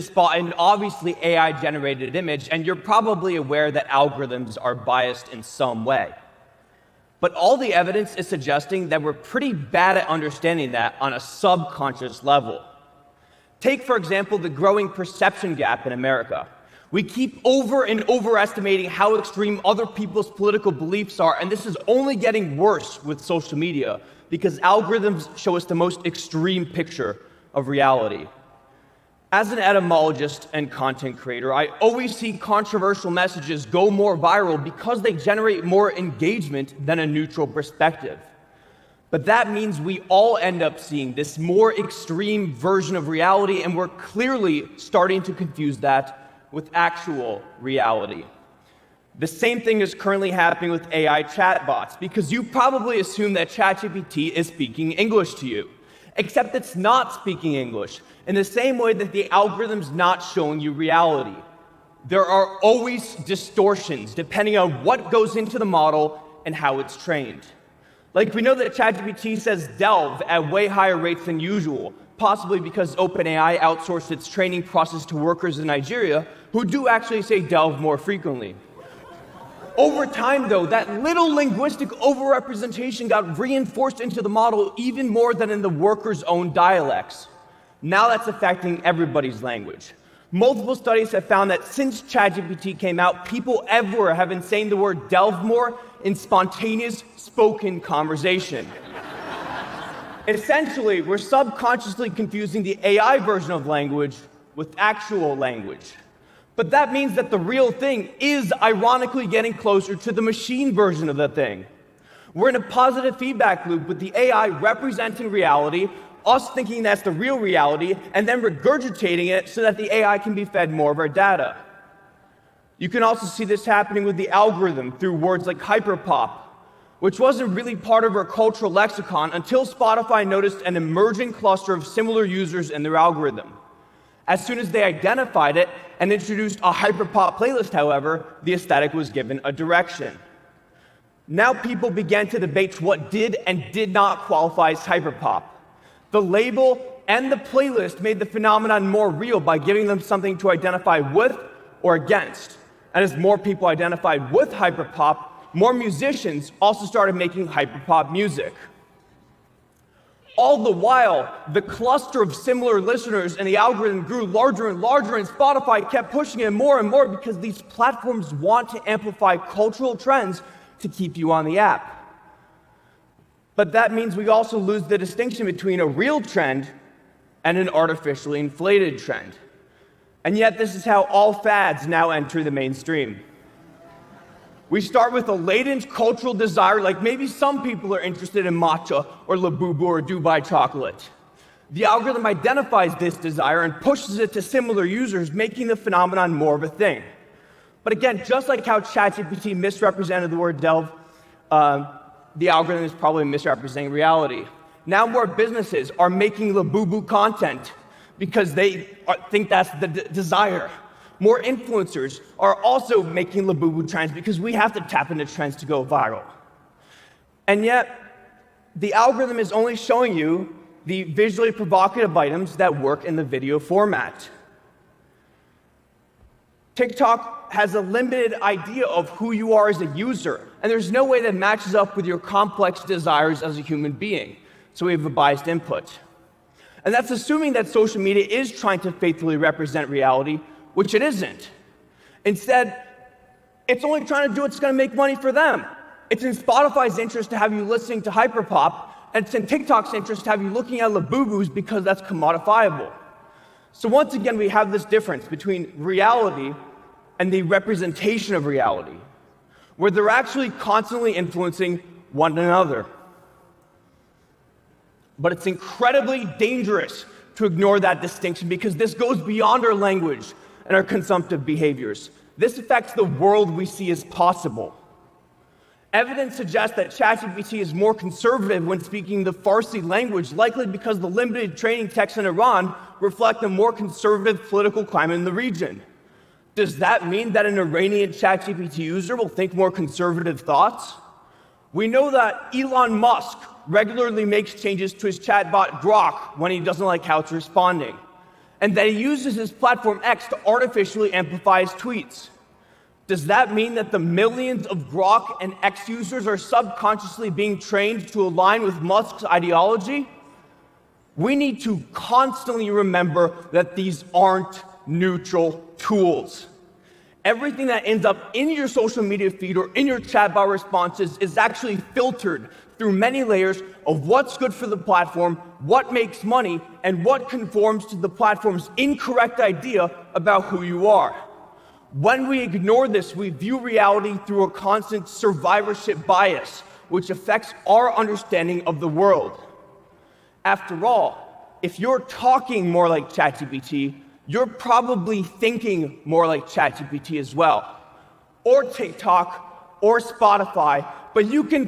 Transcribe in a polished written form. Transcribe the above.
spot an obviously AI-generated image, and you're probably aware that algorithms are biased in some way. But all the evidence is suggesting that we're pretty bad at understanding that on a subconscious level. Take, for example, the growing perception gap in America. We keep over and overestimating how extreme other people's political beliefs are, and this is only getting worse with social media because algorithms show us the most extreme picture of reality. As an etymologist and content creator, I always see controversial messages go more viral because they generate more engagement than a neutral perspective. But that means we all end up seeing this more extreme version of reality, and we're clearly starting to confuse that with actual reality. The same thing is currently happening with AI chatbots, because you probably assume that ChatGPT is speaking English to you, except it's not speaking English, in the same way that the algorithm's not showing you reality. There are always distortions depending on what goes into the model and how it's trained. Like, we know that ChatGPT says delve at way higher rates than usual, possibly because OpenAI outsourced its training process to workers in Nigeria who do actually say delve more frequently. Over time, though, that little linguistic overrepresentation got reinforced into the model even more than in the workers' own dialects. Now that's affecting everybody's language. Multiple studies have found that since ChatGPT came out, people everywhere have been saying the word delve more in spontaneous spoken conversation. Essentially, we're subconsciously confusing the AI version of language with actual language. But that means that the real thing is ironically getting closer to the machine version of the thing. We're in a positive feedback loop with the AI representing reality, us thinking that's the real reality, and then regurgitating it so that the AI can be fed more of our data. You can also see this happening with the algorithm through words like hyperpop, which wasn't really part of our cultural lexicon until Spotify noticed an emerging cluster of similar users in their algorithm. As soon as they identified it and introduced a hyperpop playlist, however, the aesthetic was given a direction. Now people began to debate what did and did not qualify as hyperpop. The label and the playlist made the phenomenon more real by giving them something to identify with or against. And as more people identified with hyperpop, more musicians also started making hyperpop music. All the while, the cluster of similar listeners and the algorithm grew larger and larger, and Spotify kept pushing it more and more because these platforms want to amplify cultural trends to keep you on the app. But that means we also lose the distinction between a real trend and an artificially inflated trend. And yet this is how all fads now enter the mainstream. We start with a latent cultural desire, like maybe some people are interested in matcha or labubu or Dubai chocolate. The algorithm identifies this desire and pushes it to similar users, making the phenomenon more of a thing. But again, just like how ChatGPT misrepresented the word delve, the algorithm is probably misrepresenting reality. Now more businesses are making labubu content because they think that's the desire. More influencers are also making labubu trends because we have to tap into trends to go viral. And yet, the algorithm is only showing you the visually provocative items that work in the video format. TikTok has a limited idea of who you are as a user, and there's no way that matches up with your complex desires as a human being, so we have a biased input. And that's assuming that social media is trying to faithfully represent reality, which it isn't. Instead, it's only trying to do what's going to make money for them. It's in Spotify's interest to have you listening to hyperpop, and it's in TikTok's interest to have you looking at labubus because that's commodifiable. So once again, we have this difference between reality and the representation of reality, where they're actually constantly influencing one another. But it's incredibly dangerous to ignore that distinction because this goes beyond our language and our consumptive behaviors. This affects the world we see as possible. Evidence suggests that ChatGPT is more conservative when speaking the Farsi language, likely because the limited training texts in Iran reflect a more conservative political climate in the region. Does that mean that an Iranian ChatGPT user will think more conservative thoughts? We know that Elon Musk regularly makes changes to his chatbot Grok when he doesn't like how it's responding. and that he uses his platform X to artificially amplify his tweets. Does that mean that the millions of Grok and X users are subconsciously being trained to align with Musk's ideology? We need to constantly remember that these aren't neutral tools. Everything that ends up in your social media feed or in your chatbot responses is actually filtered through many layers of what's good for the platform, what makes money, and what conforms to the platform's incorrect idea about who you are. When we ignore this, we view reality through a constant survivorship bias, which affects our understanding of the world. After all, if you're talking more like ChatGPT, you're probably thinking more like ChatGPT as well, or TikTok, or Spotify, but you can